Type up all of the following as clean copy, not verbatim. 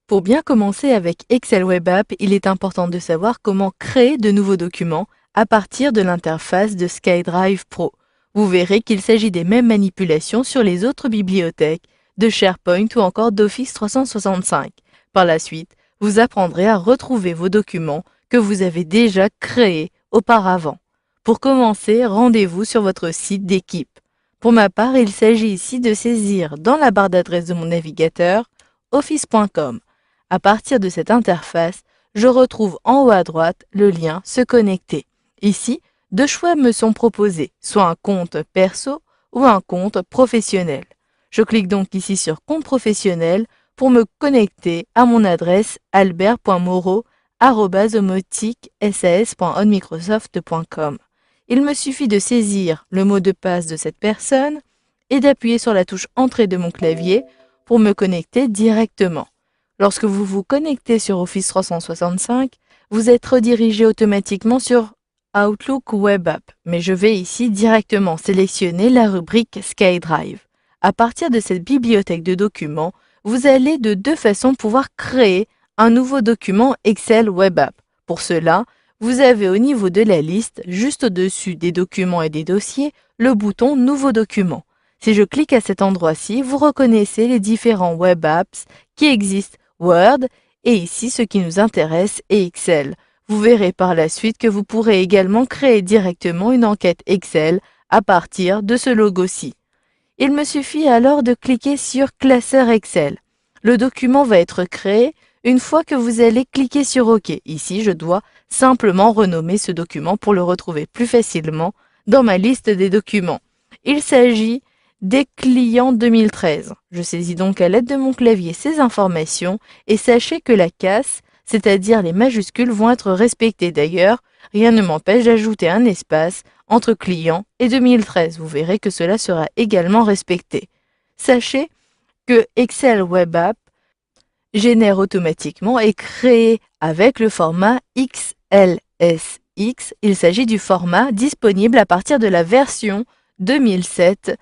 Pour bien commencer avec Excel Web App, il est important de savoir comment créer de nouveaux documents à partir de l'interface de SkyDrive Pro. Vous verrez qu'il s'agit des mêmes manipulations sur les autres bibliothèques, de SharePoint ou encore d'Office 365. Par la suite, vous apprendrez à retrouver vos documents que vous avez déjà créés auparavant. Pour commencer, rendez-vous sur votre site d'équipe. Pour ma part, il s'agit ici de saisir dans la barre d'adresse de mon navigateur office.com. À partir de cette interface, je retrouve en haut à droite le lien Se connecter. Ici, deux choix me sont proposés, soit un compte perso ou un compte professionnel. Je clique donc ici sur Compte professionnel pour me connecter à mon adresse albert.moreau@omoticsas.onmicrosoft.com. Il me suffit de saisir le mot de passe de cette personne et d'appuyer sur la touche Entrée de mon clavier pour me connecter directement. Lorsque vous vous connectez sur Office 365, vous êtes redirigé automatiquement sur Outlook Web App, mais je vais ici directement sélectionner la rubrique SkyDrive. À partir de cette bibliothèque de documents, vous allez de deux façons pouvoir créer un nouveau document Excel Web App. Pour cela, vous avez au niveau de la liste, juste au-dessus des documents et des dossiers, le bouton Nouveau document. Si je clique à cet endroit-ci, vous reconnaissez les différents Web Apps qui existent, Word, et ici ce qui nous intéresse est Excel. Vous verrez par la suite que vous pourrez également créer directement une enquête Excel à partir de ce logo-ci. Il me suffit alors de cliquer sur Classeur Excel. Le document va être créé une fois que vous allez cliquer sur OK. Ici, je dois simplement renommer ce document pour le retrouver plus facilement dans ma liste des documents. Il s'agit des clients 2013. Je saisis donc à l'aide de mon clavier ces informations et sachez que la casse, c'est-à-dire les majuscules, vont être respectées. D'ailleurs, rien ne m'empêche d'ajouter un espace entre client et 2013. Vous verrez que cela sera également respecté. Sachez que Excel Web App génère automatiquement et crée avec le format XLSX. Il s'agit du format disponible à partir de la version 2007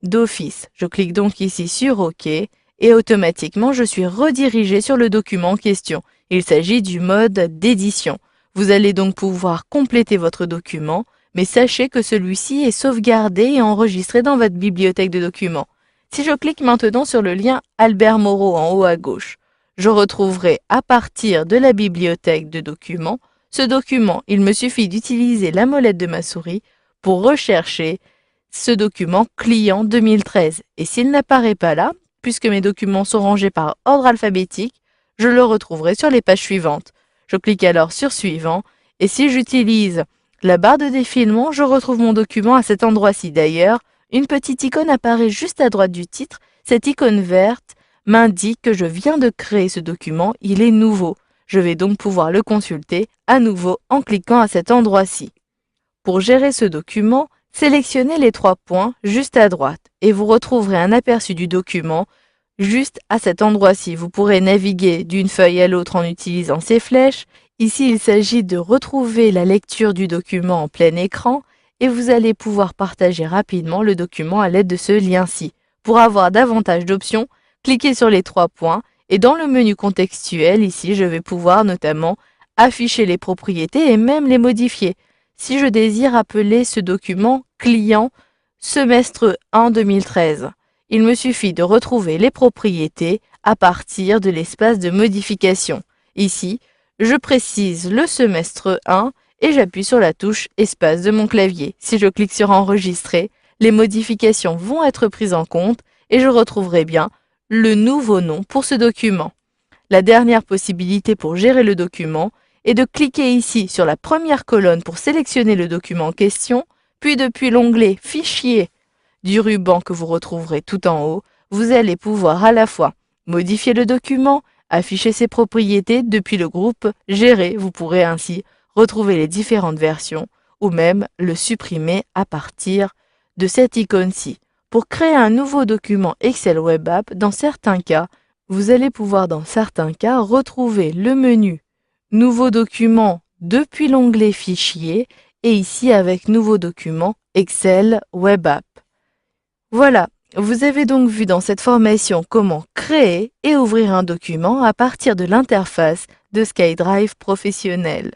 d'Office. Je clique donc ici sur OK et automatiquement je suis redirigé sur le document en question. Il s'agit du mode d'édition. Vous allez donc pouvoir compléter votre document, mais sachez que celui-ci est sauvegardé et enregistré dans votre bibliothèque de documents. Si je clique maintenant sur le lien Albert Moreau en haut à gauche, je retrouverai à partir de la bibliothèque de documents ce document. Il me suffit d'utiliser la molette de ma souris pour rechercher ce document client 2013. Et s'il n'apparaît pas là, puisque mes documents sont rangés par ordre alphabétique, je le retrouverai sur les pages suivantes. Je clique alors sur Suivant et si j'utilise la barre de défilement, je retrouve mon document à cet endroit-ci. D'ailleurs, une petite icône apparaît juste à droite du titre. Cette icône verte m'indique que je viens de créer ce document, il est nouveau. Je vais donc pouvoir le consulter à nouveau en cliquant à cet endroit-ci. Pour gérer ce document, sélectionnez les trois points juste à droite et vous retrouverez un aperçu du document juste à cet endroit-ci. Vous pourrez naviguer d'une feuille à l'autre en utilisant ces flèches. Ici, il s'agit de retrouver la lecture du document en plein écran et vous allez pouvoir partager rapidement le document à l'aide de ce lien-ci. Pour avoir davantage d'options, cliquez sur les trois points et dans le menu contextuel, ici, je vais pouvoir notamment afficher les propriétés et même les modifier. Si je désire appeler ce document client semestre 1 2013, il me suffit de retrouver les propriétés à partir de l'espace de modification. Ici, je précise le semestre 1 et j'appuie sur la touche espace de mon clavier. Si je clique sur enregistrer, les modifications vont être prises en compte et je retrouverai bien le nouveau nom pour ce document. La dernière possibilité pour gérer le document est de cliquer ici sur la première colonne pour sélectionner le document en question, puis depuis l'onglet Fichier du ruban que vous retrouverez tout en haut, vous allez pouvoir à la fois modifier le document, afficher ses propriétés depuis le groupe Gérer. Vous pourrez ainsi retrouver les différentes versions ou même le supprimer à partir de cette icône-ci. Pour créer un nouveau document Excel Web App, dans certains cas, vous allez pouvoir retrouver le menu Nouveau document depuis l'onglet Fichier et ici avec Nouveau document Excel Web App. Voilà, Vous avez donc vu dans cette formation comment créer et ouvrir un document à partir de l'interface de SkyDrive professionnel.